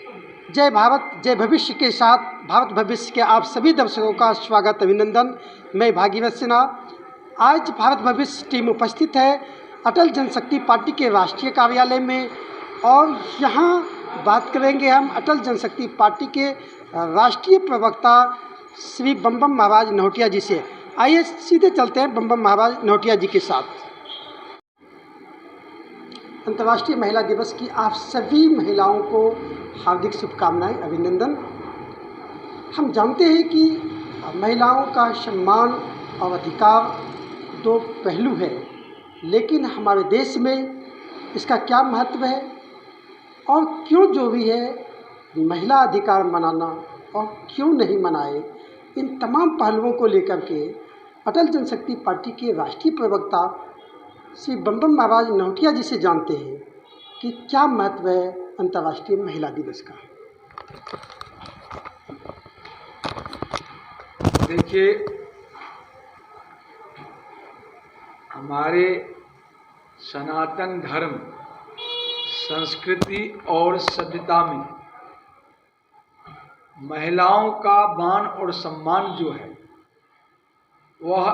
जय भारत जय भविष्य के साथ भारत भविष्य के आप सभी दर्शकों का स्वागत अभिनंदन। मैं भागीरथ सिन्हा। आज भारत भविष्य टीम उपस्थित है अटल जनशक्ति पार्टी के राष्ट्रीय कार्यालय में और यहाँ बात करेंगे हम अटल जनशक्ति पार्टी के राष्ट्रीय प्रवक्ता श्री बम महाराज नहोटिया जी से। आइए सीधे चलते हैं बम महाराज नहोटिया जी के साथ। अंतर्राष्ट्रीय महिला दिवस की आप सभी महिलाओं को हार्दिक शुभकामनाएं, अभिनंदन। हम जानते हैं कि महिलाओं का सम्मान और अधिकार दो पहलू है, लेकिन हमारे देश में इसका क्या महत्व है और क्यों जरूरी है महिला अधिकार मनाना और क्यों नहीं मनाए, इन तमाम पहलुओं को लेकर के अटल जनशक्ति पार्टी के राष्ट्रीय प्रवक्ता श्री बम महाराज नहोटिया जी से जानते हैं कि क्या महत्व है अंतर्राष्ट्रीय महिला दिवस का। देखिए, हमारे सनातन धर्म, संस्कृति और सभ्यता में महिलाओं का मान और सम्मान जो है वह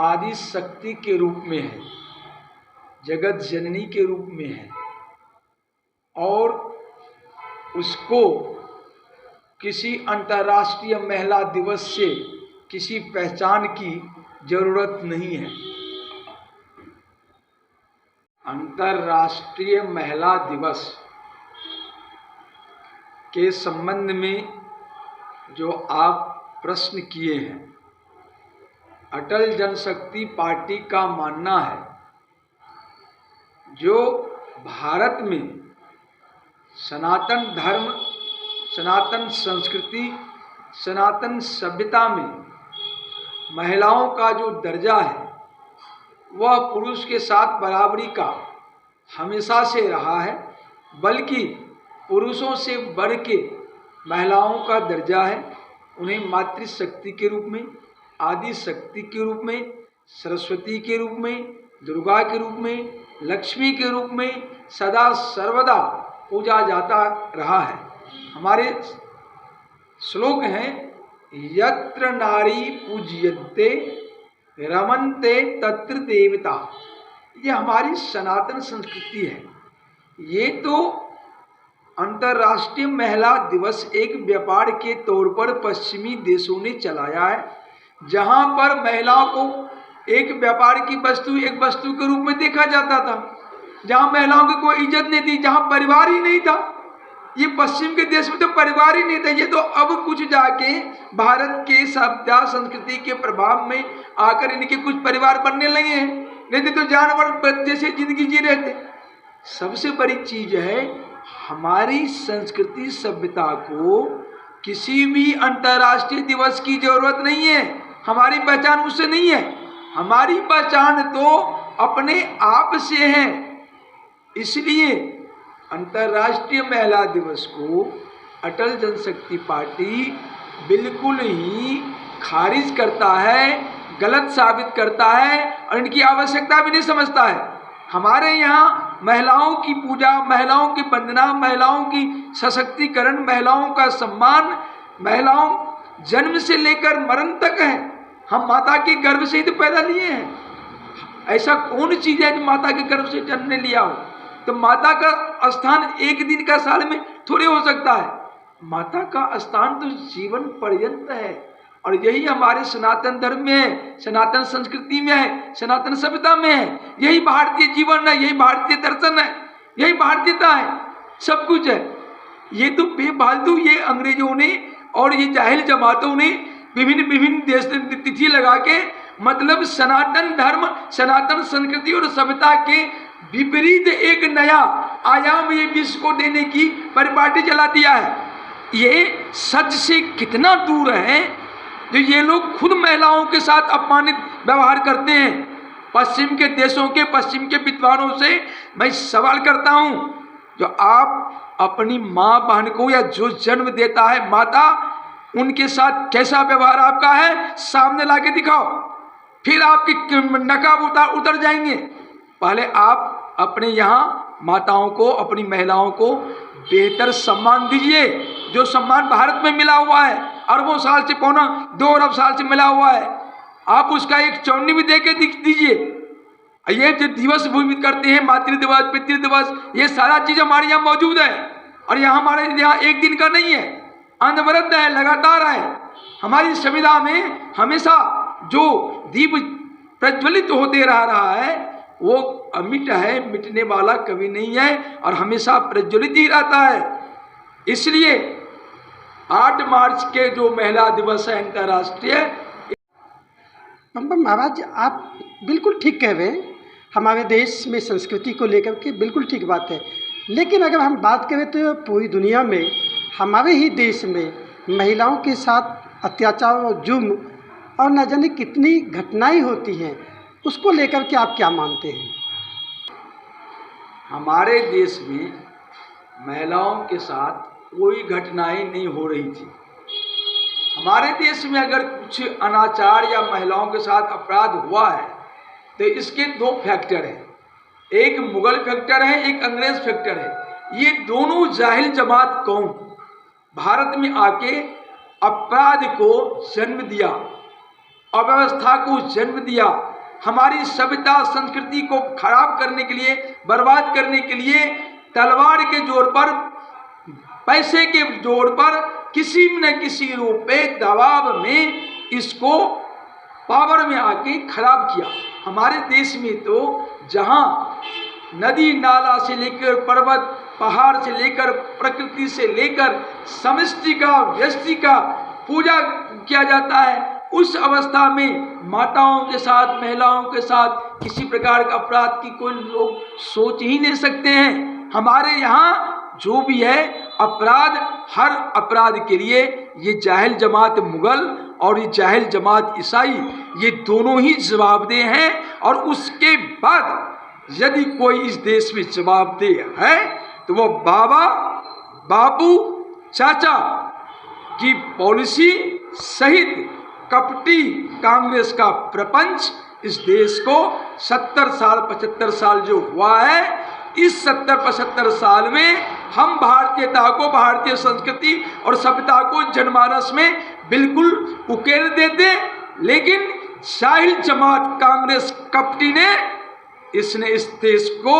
आदि शक्ति के रूप में है, जगत जननी के रूप में है और उसको किसी अंतर्राष्ट्रीय महिला दिवस से किसी पहचान की जरूरत नहीं है। अंतर्राष्ट्रीय महिला दिवस के संबंध में जो आप प्रश्न किए हैं, अटल जनशक्ति पार्टी का मानना है जो भारत में सनातन धर्म, सनातन संस्कृति, सनातन सभ्यता में महिलाओं का जो दर्जा है वह पुरुष के साथ बराबरी का हमेशा से रहा है, बल्कि पुरुषों से बढ़ के महिलाओं का दर्जा है। उन्हें मातृशक्ति के रूप में, आदि शक्ति के रूप में, सरस्वती के रूप में, दुर्गा के रूप में, लक्ष्मी के रूप में सदा सर्वदा पूजा जाता रहा है। हमारे श्लोक हैं, यत्र नारी पूज्यन्ते रमन्ते तत्र देवता। ये हमारी सनातन संस्कृति है। ये तो अंतर्राष्ट्रीय महिला दिवस एक व्यापार के तौर पर पश्चिमी देशों ने चलाया है, जहां पर महिलाओं को एक व्यापार की वस्तु, एक वस्तु के रूप में देखा जाता था, जहां महिलाओं की कोई इज्जत नहीं थी, जहां परिवार ही नहीं था। ये पश्चिम के देश में तो परिवार ही नहीं था। ये तो अब कुछ जाके भारत के सभ्यता संस्कृति के प्रभाव में आकर इनके कुछ परिवार बनने लगे हैं, नहीं तो जानवर जैसे जिंदगी जी रहे थे। सबसे बड़ी चीज है, हमारी संस्कृति सभ्यता को किसी भी अंतर्राष्ट्रीय दिवस की जरूरत नहीं है। हमारी पहचान उससे नहीं है, हमारी पहचान तो अपने आप से है। इसलिए अंतर्राष्ट्रीय महिला दिवस को अटल जनशक्ति पार्टी बिल्कुल ही खारिज करता है, गलत साबित करता है और इनकी आवश्यकता भी नहीं समझता है। हमारे यहाँ महिलाओं की पूजा, महिलाओं की वंदना, महिलाओं की सशक्तिकरण, महिलाओं का सम्मान, महिलाओं जन्म से लेकर मरण तक है। हम माता के गर्भ से ही तो पैदा लिए हैं। ऐसा कौन चीज है जो माता के गर्भ से जन्म ने लिया हो? तो माता का स्थान एक दिन का साल में थोड़े हो सकता है। माता का स्थान तो जीवन पर्यंत है और यही हमारे सनातन धर्म में है, सनातन संस्कृति में है, सनातन सभ्यता में है। यही भारतीय जीवन है, यही भारतीय दर्शन है, यही भारतीयता है, सब कुछ है। ये तो बेफालतू ये अंग्रेजों ने और ये जाहिल जमातों ने विभिन्न देश तिथि लगा के मतलब सनातन धर्म, सनातन संस्कृति और सभ्यता के विपरीत एक नया आयाम ये विश्व को देने की परिपाटी चला दिया है। ये सच से कितना दूर है जो ये लोग खुद महिलाओं के साथ अपमानित व्यवहार करते हैं। पश्चिम के देशों के, पश्चिम के विद्वानों से मैं सवाल करता हूं, जो आप अपनी माँ बहन को या जो जन्म देता है माता, उनके साथ कैसा व्यवहार आपका है सामने लाके दिखाओ, फिर आपकी नकाब उतर जाएंगे। पहले आप अपने यहाँ माताओं को, अपनी महिलाओं को बेहतर सम्मान दीजिए। जो सम्मान भारत में मिला हुआ है, अरबों साल से, पौना 2 अरब साल से मिला हुआ है, आप उसका एक चौनी भी दे के दीजिए। ये जो दिवस भूमि करते हैं, मातृ दिवस, पितृ दिवस, ये सारा चीज हमारे यहाँ मौजूद है। और यह हमारे यहाँ एक दिन का नहीं है, अनवरत है, लगातार है। हमारी संविधा में हमेशा जो दीप प्रज्वलित होते रहा है वो अमिट है, मिटने वाला कभी नहीं है और हमेशा प्रज्वलित ही रहता है। इसलिए 8 मार्च के जो महिला दिवस है अंतर्राष्ट्रीय। बम महाराज, आप बिल्कुल ठीक कह रहे हैं, हमारे देश में संस्कृति को लेकर के बिल्कुल ठीक बात है। लेकिन अगर हम बात करें तो पूरी दुनिया में, हमारे ही देश में महिलाओं के साथ अत्याचार और जुर्म और न जाने कितनी घटनाएं होती हैं, उसको लेकर के आप क्या मानते हैं? हमारे देश में महिलाओं के साथ कोई घटनाएं नहीं हो रही थी। हमारे देश में अगर कुछ अनाचार या महिलाओं के साथ अपराध हुआ है तो इसके 2 फैक्टर हैं, एक मुगल फैक्टर है, एक अंग्रेज फैक्टर है। ये दोनों जाहिल जमात कौम भारत में आके अपराध को जन्म दिया, अव्यवस्था को जन्म दिया, हमारी सभ्यता संस्कृति को खराब करने के लिए, बर्बाद करने के लिए तलवार के जोर पर, पैसे के जोर पर, किसी न किसी रूप में दबाव में इसको पावर में आके खराब किया। हमारे देश में तो जहां नदी नाला से लेकर पर्वत पहाड़ से लेकर प्रकृति से लेकर समष्टि का व्यष्टि का पूजा किया जाता है, उस अवस्था में माताओं के साथ, महिलाओं के साथ किसी प्रकार का अपराध की कोई लोग सोच ही नहीं सकते हैं। हमारे यहाँ जो भी है अपराध, हर अपराध के लिए ये जाहिल जमात मुगल और ये जाहिल जमात ईसाई, ये दोनों ही जवाबदेह हैं। और उसके बाद यदि कोई इस देश में जवाबदेह है तो वो बाबा, बापू, चाचा की पॉलिसी सहित कपटी कांग्रेस का प्रपंच इस देश को 70 साल 75 साल जो हुआ है, इस 70-75 साल में हम भारतीयता को, भारतीय संस्कृति और सभ्यता को जनमानस में बिल्कुल उकेर देते। लेकिन जाहिल जमात कांग्रेस कपटी ने, इसने इस देश को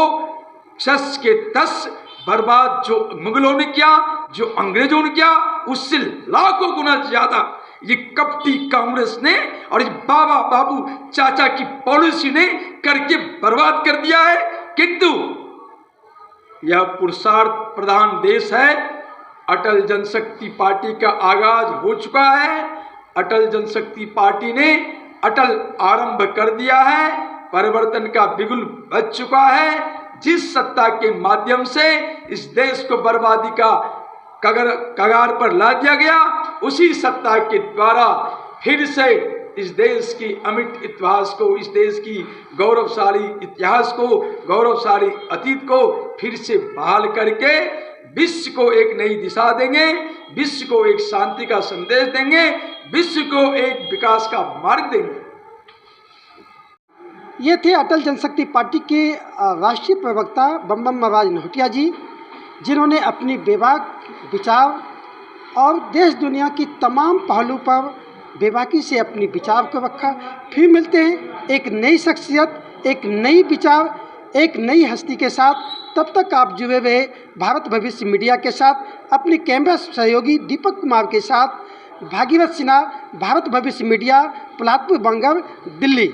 10 के 10 बर्बाद, जो मुगलों ने किया, जो अंग्रेजों ने किया, उससे लाखों गुना ज्यादा ये कपटी कांग्रेस ने और इस बाबा, बाबू, चाचा की पॉलिसी ने करके बर्बाद कर दिया है। किंतु यह पुरुषार्थ प्रधान देश है। अटल जनशक्ति पार्टी का आगाज हो चुका है। अटल जनशक्ति पार्टी ने अटल आरंभ कर दिया है। परिवर्तन का बिगुल बज चुका है। जिस सत्ता के माध्यम से इस देश को बर्बादी का कगार पर ला दिया गया, उसी सत्ता के द्वारा फिर से इस देश की अमिट इतिहास को, इस देश की गौरवशाली इतिहास को, गौरवशाली अतीत को फिर से बहाल करके विश्व को एक नई दिशा देंगे, विश्व को एक शांति का संदेश देंगे, विश्व को एक विकास का मार्ग देंगे। ये थे अटल जनशक्ति पार्टी के राष्ट्रीय प्रवक्ता बम महाराज नौटिया जी, जिन्होंने अपनी बेबाक विचार और देश दुनिया की तमाम पहलू पर बेबाकी से अपनी विचार को रखा। फिर मिलते हैं एक नई शख्सियत, एक नई विचार, एक नई हस्ती के साथ। तब तक आप जुड़े रहे भारत भविष्य मीडिया के साथ, अपने कैमरा सहयोगी दीपक कुमार के साथ। भागीरथ सिन्हा, भारत भविष्य मीडिया, पलातपुर, बंगल, दिल्ली।